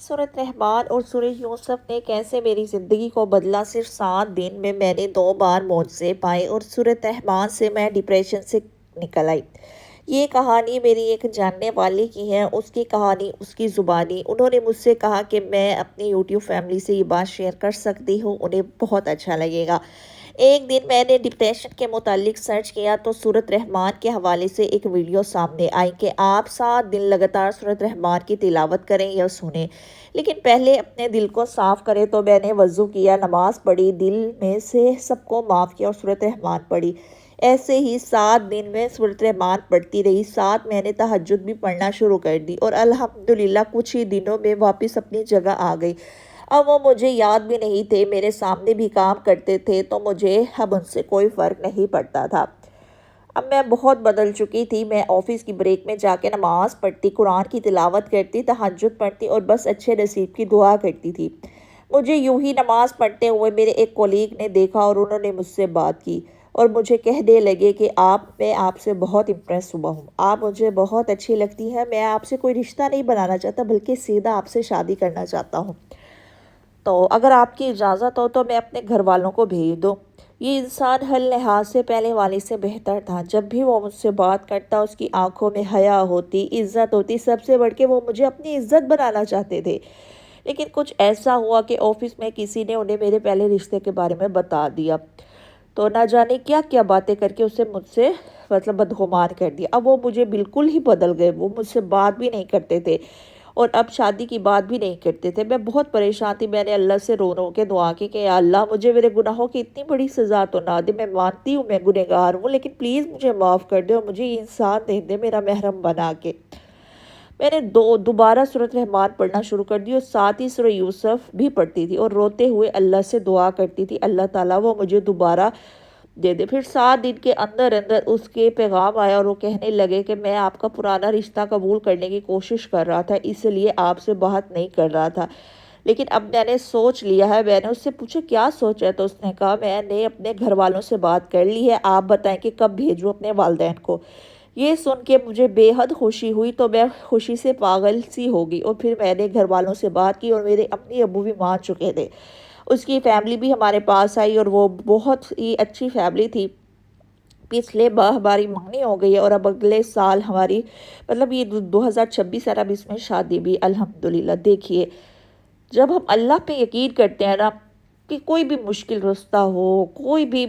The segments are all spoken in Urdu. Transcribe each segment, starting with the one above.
سورت رحمان اور سورہ یوسف نے کیسے میری زندگی کو بدلا۔ صرف 7 دن میں نے 2 بار معجزے پائے اور سورت رحمان سے میں ڈپریشن سے نکل آئی۔ یہ کہانی میری ایک جاننے والی کی ہے، اس کی کہانی، اس کی زبانی۔ انہوں نے مجھ سے کہا کہ میں اپنی یوٹیوب فیملی سے یہ بات شیئر کر سکتی ہوں، انہیں بہت اچھا لگے گا۔ ایک دن میں نے ڈپریشن کے متعلق سرچ کیا تو سورت رحمان کے حوالے سے ایک ویڈیو سامنے آئی کہ آپ 7 دن لگاتار سورت رحمان کی تلاوت کریں یا سنیں، لیکن پہلے اپنے دل کو صاف کریں۔ تو میں نے وضو کیا، نماز پڑھی، دل میں سے سب کو معاف کیا اور سورت رحمان پڑھی۔ ایسے ہی 7 دن میں سورت رحمان پڑھتی رہی۔ ساتھ میں نے تہجد بھی پڑھنا شروع کر دی اور الحمدللہ کچھ ہی دنوں میں واپس اپنی جگہ آ گئی۔ اب وہ مجھے یاد بھی نہیں تھے، میرے سامنے بھی کام کرتے تھے تو مجھے اب ان سے کوئی فرق نہیں پڑتا تھا۔ اب میں بہت بدل چکی تھی۔ میں آفس کی بریک میں جا کے نماز پڑھتی، قرآن کی تلاوت کرتی، تہجد پڑھتی اور بس اچھے نصیب کی دعا کرتی تھی۔ مجھے یوں ہی نماز پڑھتے ہوئے میرے ایک کولیگ نے دیکھا اور انہوں نے مجھ سے بات کی اور مجھے کہنے لگے کہ میں آپ سے بہت امپریس ہوا ہوں، آپ مجھے بہت اچھی لگتی ہیں، میں آپ سے کوئی رشتہ نہیں بنانا چاہتا بلکہ سیدھا آپ سے شادی کرنا چاہتا ہوں، تو اگر آپ کی اجازت ہو تو میں اپنے گھر والوں کو بھیج دوں۔ یہ انسان ہر لحاظ سے پہلے والے سے بہتر تھا۔ جب بھی وہ مجھ سے بات کرتا اس کی آنکھوں میں حیا ہوتی، عزت ہوتی، سب سے بڑھ کے وہ مجھے اپنی عزت بنانا چاہتے تھے۔ لیکن کچھ ایسا ہوا کہ آفس میں کسی نے انہیں میرے پہلے رشتے کے بارے میں بتا دیا، تو نہ جانے کیا کیا باتیں کر کے اسے مجھ سے بدگمان کر دیا۔ اب وہ مجھے بالکل ہی بدل گئے، وہ مجھ سے بات بھی نہیں کرتے تھے اور اب شادی کی بات بھی نہیں کرتے تھے۔ میں بہت پریشان تھی، میں نے اللہ سے رو رو کے دعا کی کہ یا اللہ مجھے میرے گناہوں کی اتنی بڑی سزا تو نہ دے، میں مانتی ہوں میں گنہگار ہوں، لیکن پلیز مجھے معاف کر دے اور مجھے یہ انسان دے دے میرا محرم بنا کے۔ میں نے دوبارہ سورت رحمان پڑھنا شروع کر دی اور ساتھ ہی سورہ یوسف بھی پڑھتی تھی اور روتے ہوئے اللہ سے دعا کرتی تھی اللہ تعالیٰ وہ مجھے دوبارہ دے دے۔ پھر 7 دن کے اندر اس کے پیغام آیا اور وہ کہنے لگے کہ میں آپ کا پرانا رشتہ قبول کرنے کی کوشش کر رہا تھا، اس لیے آپ سے بات نہیں کر رہا تھا، لیکن اب میں نے سوچ لیا ہے۔ میں نے اس سے پوچھا کیا سوچا ہے تو اس نے کہا میں نے اپنے گھر والوں سے بات کر لی ہے، آپ بتائیں کہ کب بھیجوں اپنے والدین کو۔ یہ سن کے مجھے بے حد خوشی ہوئی تو میں خوشی سے پاگل سی ہو گئی اور پھر میں نے گھر والوں سے بات کی اور میرے امی ابو بھی مان چکے تھے۔ اس کی فیملی بھی ہمارے پاس آئی اور وہ بہت ہی اچھی فیملی تھی۔ پچھلے ماہ ہماری منگنی ہو گئی ہے اور اب اگلے سال ہماری یہ 2026 ہے، اب اس میں شادی بھی الحمدللہ۔ دیکھیے جب ہم اللہ پہ یقین کرتے ہیں نا کہ کوئی بھی مشکل رستہ ہو، کوئی بھی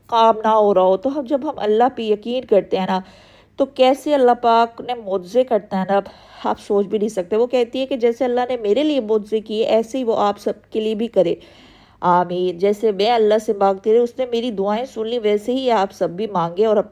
کام نہ ہو رہا ہو، تو جب ہم اللہ پہ یقین کرتے ہیں نا تو کیسے اللہ پاک نے معجزے کرتا ہے نا آپ سوچ بھی نہیں سکتے۔ وہ کہتی ہے کہ جیسے اللہ نے میرے لیے معجزے کیے ایسے ہی وہ آپ سب کے لیے بھی کرے، آمین۔ جیسے میں اللہ سے مانگتی رہی، اس نے میری دعائیں سن لی، ویسے ہی آپ سب بھی مانگے اور